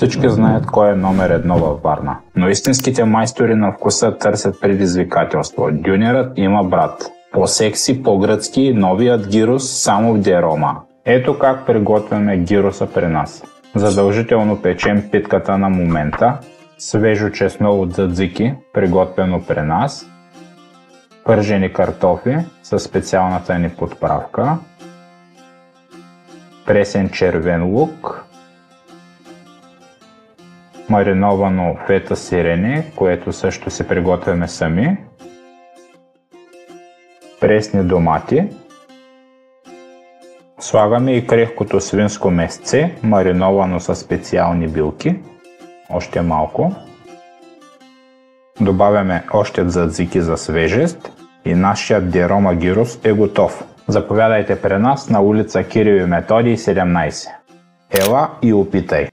Всички знаят кой е номер едно във Варна, но истинските майстори на вкуса търсят предизвикателство. Дюнерът има брат. По-секси, по-гръцки, новият гирос само в Дерома. Ето как приготвяме гироса при нас. Задължително печем питката на момента, свежо чесно от дзадзики, приготвено при нас, пържени картофи със специалната ни подправка, пресен червен лук, мариновано фета сирене, което също си приготвяме сами, пресни домати, слагаме и крехкото свинско месце, мариновано със специални билки, още малко. Добавяме още дзадзики за свежест и нашият Дерома гирос е готов. Заповядайте при нас на улица Кирил и Методий 17. Ела и опитай!